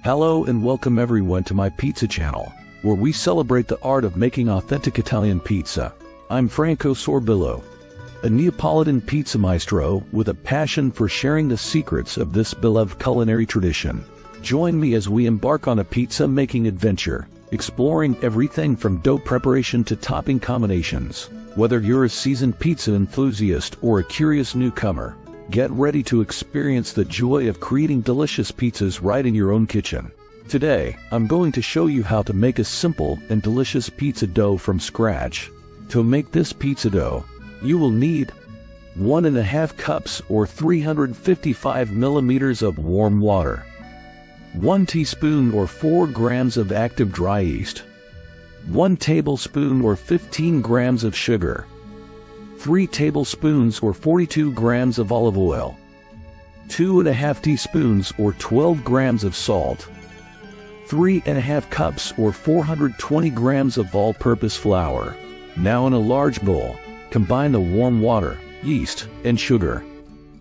Hello and welcome everyone to my pizza channel, where we celebrate the art of making authentic Italian pizza. I'm Franco Sorbillo, a Neapolitan pizza maestro with a passion for sharing the secrets of this beloved culinary tradition. Join me as we embark on a pizza-making adventure, exploring everything from dough preparation to topping combinations. Whether you're a seasoned pizza enthusiast or a curious newcomer, get ready to experience the joy of creating delicious pizzas right in your own kitchen. Today, I'm going to show you how to make a simple and delicious pizza dough from scratch. To make this pizza dough, you will need 1.5 cups or 355 milliliters of warm water, 1 teaspoon or 4 grams of active dry yeast, 1 tablespoon or 15 grams of sugar, 3 tablespoons or 42 grams of olive oil, 2.5 teaspoons or 12 grams of salt, 3.5 cups or 420 grams of all-purpose flour. Now in a large bowl, combine the warm water, yeast, and sugar,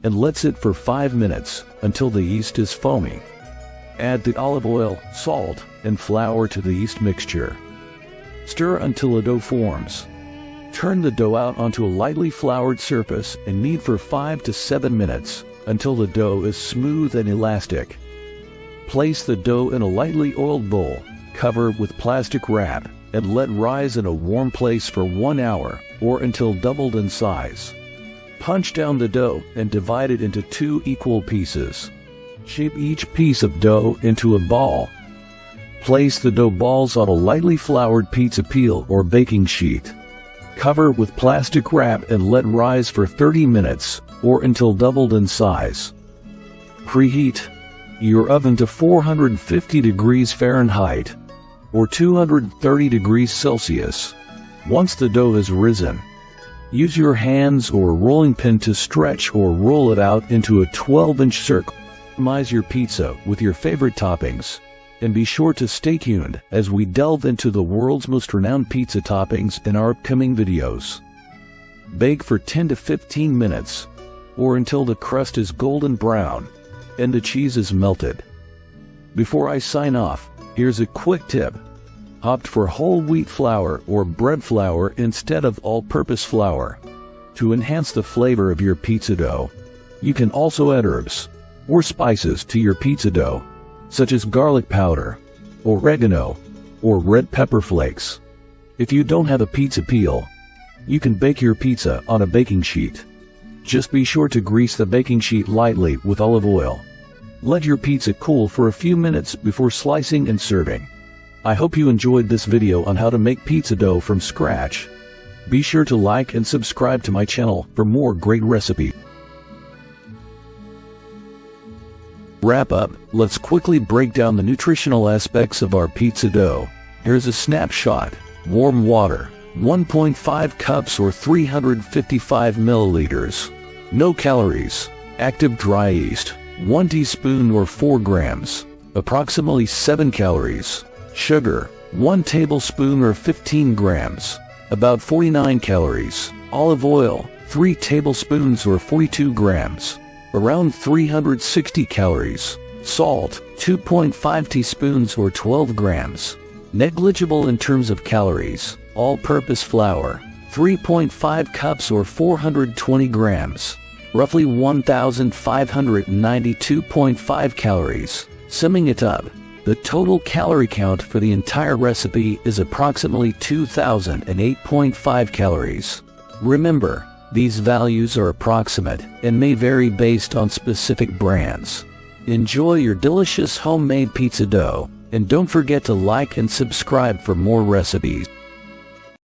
and let sit for 5 minutes until the yeast is foamy. Add the olive oil, salt, and flour to the yeast mixture. Stir until a dough forms. Turn the dough out onto a lightly floured surface and knead for 5 to 7 minutes until the dough is smooth and elastic. Place the dough in a lightly oiled bowl, cover with plastic wrap, and let rise in a warm place for 1 hour or until doubled in size. Punch down the dough and divide it into 2 equal pieces. Shape each piece of dough into a ball. Place the dough balls on a lightly floured pizza peel or baking sheet. Cover with plastic wrap and let rise for 30 minutes or until doubled in size. Preheat your oven to 450 degrees Fahrenheit or 230 degrees Celsius. Once the dough has risen, use your hands or a rolling pin to stretch or roll it out into a 12-inch circle. Customize your pizza with your favorite toppings. And be sure to stay tuned as we delve into the world's most renowned pizza toppings in our upcoming videos. Bake for 10 to 15 minutes, or until the crust is golden brown and the cheese is melted. Before I sign off, here's a quick tip. Opt for whole wheat flour or bread flour instead of all-purpose flour to enhance the flavor of your pizza dough. You can also add herbs or spices to your pizza dough, such as garlic powder, oregano, or red pepper flakes. If you don't have a pizza peel, you can bake your pizza on a baking sheet. Just be sure to grease the baking sheet lightly with olive oil. Let your pizza cool for a few minutes before slicing and serving. I hope you enjoyed this video on how to make pizza dough from scratch. Be sure to like and subscribe to my channel for more great recipes. Wrap up, let's quickly break down the nutritional aspects of our pizza dough. Here's a snapshot. Warm water, 1.5 cups or 355 milliliters. No calories. Active dry yeast, 1 teaspoon or 4 grams, approximately 7 calories. Sugar, 1 tablespoon or 15 grams, about 49 calories. Olive oil, 3 tablespoons or 42 grams, around 360 calories. Salt, 2.5 teaspoons or 12 grams, negligible in terms of calories. All-purpose flour, 3.5 cups or 420 grams, roughly 1,592.5 calories. Summing it up, the total calorie count for the entire recipe is approximately 2,008.5 calories. Remember, these values are approximate and may vary based on specific brands. Enjoy your delicious homemade pizza dough, and don't forget to like and subscribe for more recipes.